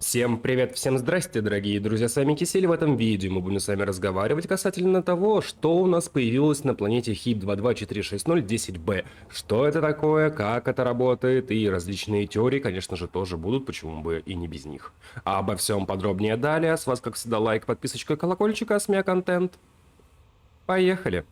Всем привет, всем здрасте, дорогие друзья, с вами Кисель. В этом видео мы будем с вами разговаривать касательно того, что у нас появилось на планете HIP-22460-10B. Что это такое, как это работает, и различные теории, конечно же, тоже будут, почему бы и не без них. А обо всем подробнее далее. С вас, как всегда, лайк, подписочка, колокольчик, а с меня контент. Поехали!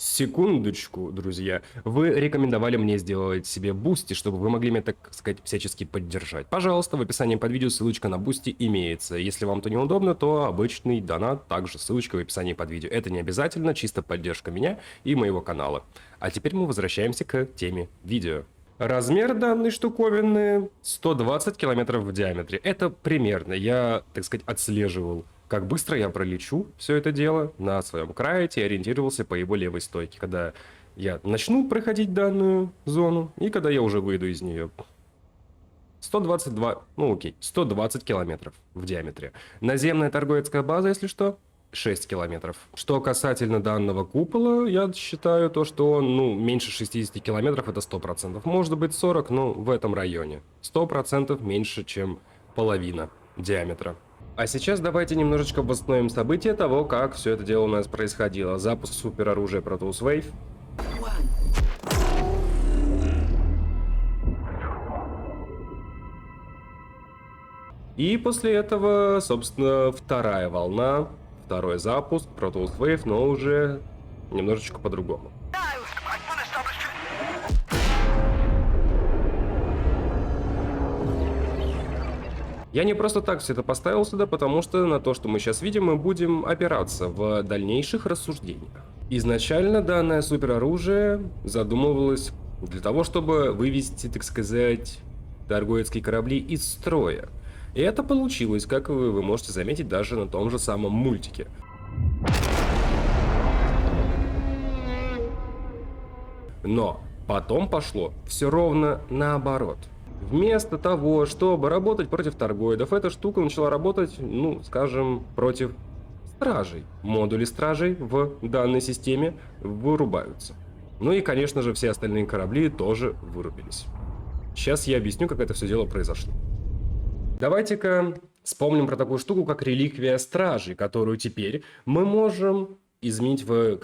Секундочку, друзья. Вы рекомендовали мне сделать себе бусти, чтобы вы могли меня, так сказать, всячески поддержать. Пожалуйста, в описании под видео ссылочка на бусти имеется. Если вам то неудобно, то обычный донат, также ссылочка в описании под видео. Это не обязательно, чисто поддержка меня и моего канала. А теперь мы возвращаемся к теме видео. Размер данной штуковины 120 километров в диаметре. Это примерно. Я, так сказать, отслеживал, как быстро я пролечу все это дело на своем крае и ориентировался по его левой стойке, когда я начну проходить данную зону и когда я уже выйду из нее. 122, 120 километров в диаметре. Наземная торговецкая база, если что, 6 километров. Что касательно данного купола, я считаю то, что он, меньше 60 километров, это 100%. Может быть 40, но в этом районе. 100% меньше, чем половина диаметра. А сейчас давайте немножечко восстановим события того, как все это дело у нас происходило. Запуск супероружия Protoss Wave. И после этого, собственно, вторая волна, второй запуск Protoss Wave, но уже немножечко по-другому. Я не просто так все это поставил сюда, потому что на то, что мы сейчас видим, мы будем опираться в дальнейших рассуждениях. Изначально данное супероружие задумывалось для того, чтобы вывести, так сказать, торговецкие корабли из строя. И это получилось, как вы можете заметить даже на том же самом мультике. Но потом пошло все ровно наоборот. Вместо того, чтобы работать против торгоидов, эта штука начала работать, скажем, против стражей. Модули стражей в данной системе вырубаются. Ну и, конечно же, все остальные корабли тоже вырубились. Сейчас я объясню, как это все дело произошло. Давайте-ка вспомним про такую штуку, как реликвия стражей, которую теперь мы можем изменить в,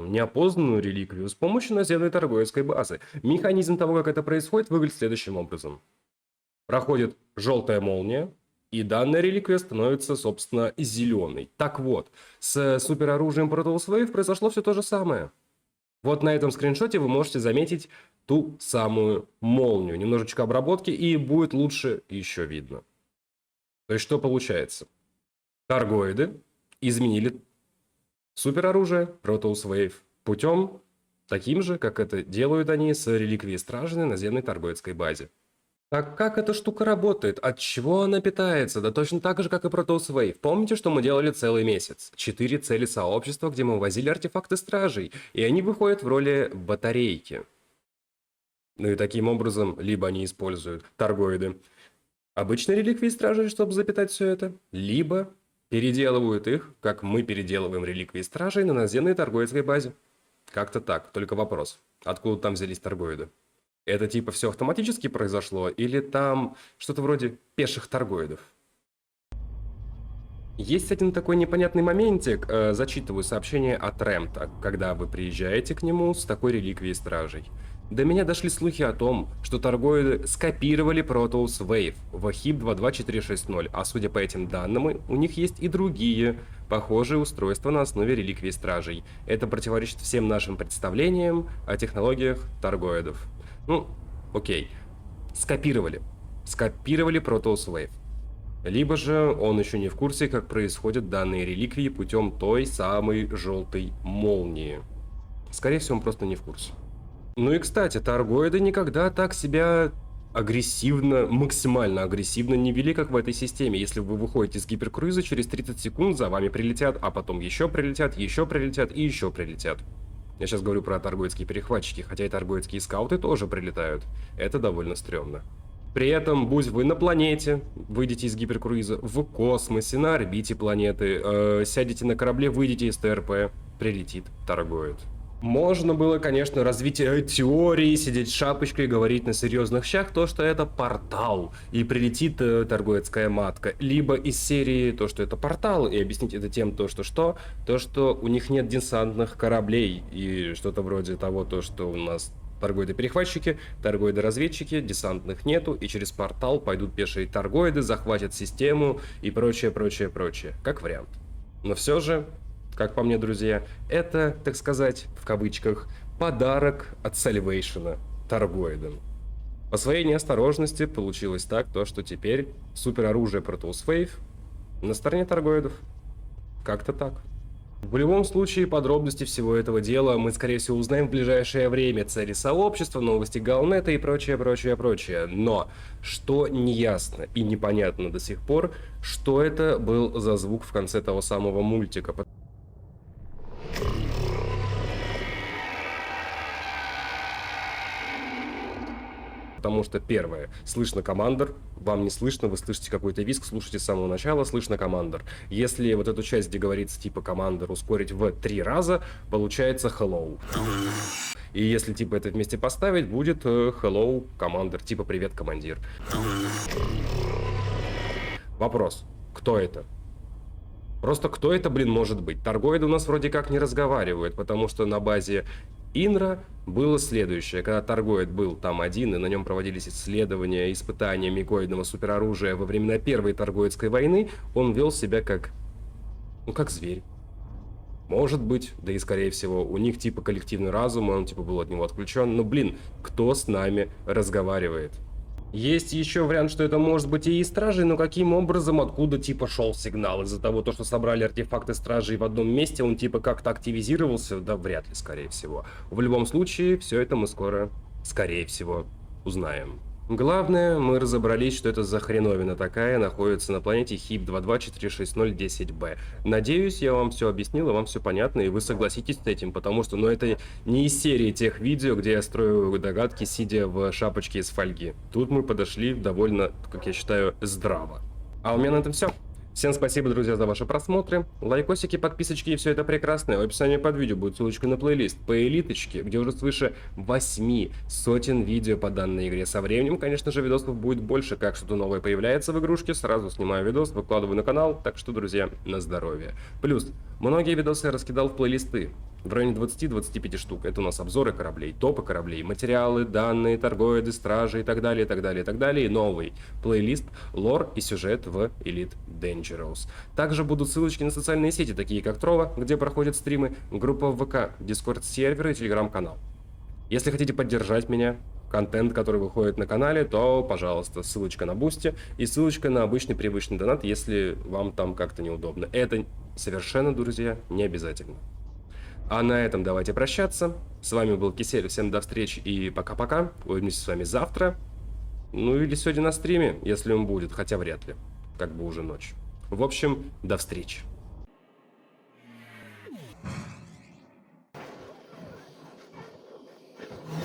неопознанную реликвию с помощью наземной торговецкой базы. Механизм того, как это происходит, выглядит следующим образом. Проходит желтая молния, и данная реликвия становится, собственно, зеленой. Так вот, с супероружием Protoss Wave произошло все то же самое. Вот на этом скриншоте вы можете заметить ту самую молнию. Немножечко обработки, и будет лучше еще видно. То есть, что получается? Торгоиды изменили супероружие Protoss Wave путем таким же, как это делают они с реликвией стражи на наземной торговецкой базе. Так как эта штука работает? От чего она питается? Да точно так же, как и Protoss Wave. Помните, что мы делали целый месяц? 4 цели сообщества, где мы возили артефакты стражей, и они выходят в роли батарейки. Ну и таким образом, либо они используют торгоиды обычной реликвии стражей, чтобы запитать все это, либо переделывают их, как мы переделываем реликвии стражей на наземной торговецкой базе. Как-то так, только вопрос. Откуда там взялись торгоиды? Это типа все автоматически произошло, или там что-то вроде пеших торгоидов? Есть один такой непонятный моментик, зачитываю сообщение от Рэмта, когда вы приезжаете к нему с такой реликвией стражей. До меня дошли слухи о том, что торгоиды скопировали Protoss Wave в HIP-22460, а судя по этим данным, у них есть и другие похожие устройства на основе реликвий стражей. Это противоречит всем нашим представлениям о технологиях торгоидов. Окей. Скопировали Protoss Wave. Либо же он еще не в курсе, как происходят данные реликвии путем той самой желтой молнии. Скорее всего, он просто не в курсе. Ну и, кстати, торгоиды никогда так себя максимально агрессивно не вели, как в этой системе. Если вы выходите с гиперкруиза, через 30 секунд за вами прилетят, а потом еще прилетят и еще прилетят. Я сейчас говорю про торгоидские перехватчики, хотя и торгоидские скауты тоже прилетают. Это довольно стрёмно. При этом, будь вы на планете, выйдете из гиперкруиза, в космосе, на орбите планеты, сядете на корабле, выйдете из ТРП, прилетит торгоид. Можно было, конечно, развить теории, сидеть с шапочкой и говорить на серьезных щах то, что это портал, и прилетит торговецкая матка. Либо из серии то, что это портал, и объяснить это тем, то, что у них нет десантных кораблей, и что-то вроде того, то, что у нас торгоиды-перехватчики, торгоиды-разведчики, десантных нету, и через портал пойдут пешие торгоиды, захватят систему и прочее, прочее, прочее. Как вариант. Но все же, как по мне, друзья, это, так сказать, в кавычках, подарок от Salvation торгоидам. По своей неосторожности получилось так, то, что теперь супероружие Protoss Wave на стороне торгоидов. Как-то так. В любом случае, подробности всего этого дела мы, скорее всего, узнаем в ближайшее время. Цели сообщества, новости Галнета и прочее, прочее, прочее. Но, что неясно и непонятно до сих пор, что это был за звук в конце того самого мультика. Потому что, первое, слышно командор, вам не слышно, вы слышите какой-то визг, слушайте с самого начала, слышно командор. Если вот эту часть, где говорится типа командор ускорить в 3 раза, получается hello. И если типа это вместе поставить, будет hello командор, типа привет командир. Вопрос, кто это? Просто кто это, блин, может быть? Торгоиды у нас вроде как не разговаривают, потому что на базе Инра было следующее. Когда торгоид был там один, и на нем проводились исследования, испытания микоидного супероружия во времена Первой торгоидской войны, он вел себя как... ну, как зверь. Может быть, да и скорее всего, у них типа коллективный разум, он типа был от него отключен. Но, блин, кто с нами разговаривает? Есть еще вариант, что это может быть и стражей, но каким образом, откуда типа шел сигнал? Из-за того, что собрали артефакты стражей в одном месте, он типа как-то активизировался? Да вряд ли, скорее всего. В любом случае, все это мы скоро, скорее всего, узнаем. Главное, мы разобрались, что это за хреновина такая находится на планете HIP-224610-B. Надеюсь, я вам все объяснил, и вам все понятно, и вы согласитесь с этим, потому что, ну, это не из серии тех видео, где я строю догадки, сидя в шапочке из фольги. Тут мы подошли довольно, как я считаю, здраво. А у меня на этом все. Всем спасибо, друзья, за ваши просмотры. Лайкосики, подписочки и все это прекрасное. В описании под видео будет ссылочка на плейлист по элиточке, где уже свыше 8 сотен видео по данной игре. Со временем, конечно же, видосов будет больше. Как что-то новое появляется в игрушке, сразу снимаю видос, выкладываю на канал. Так что, друзья, на здоровье. Плюс, многие видосы я раскидал в плейлисты. В районе 20-25 штук. Это у нас обзоры кораблей, топы кораблей, материалы, данные, торгоиды, стражи и так далее, и так далее, и так далее. И новый плейлист, лор и сюжет в Elite Dangerous. Также будут ссылочки на социальные сети, такие как Трова, где проходят стримы, группа в ВК, Discord сервер и Телеграм-канал. Если хотите поддержать меня, контент, который выходит на канале, то, пожалуйста, ссылочка на Бусти и ссылочка на обычный привычный донат, если вам там как-то неудобно. Это совершенно, друзья, не обязательно. А на этом давайте прощаться. С вами был Кисель. Всем до встречи и пока-пока. Увидимся с вами завтра. Ну или сегодня на стриме, если он будет, хотя вряд ли. Как бы уже ночь. В общем, до встречи.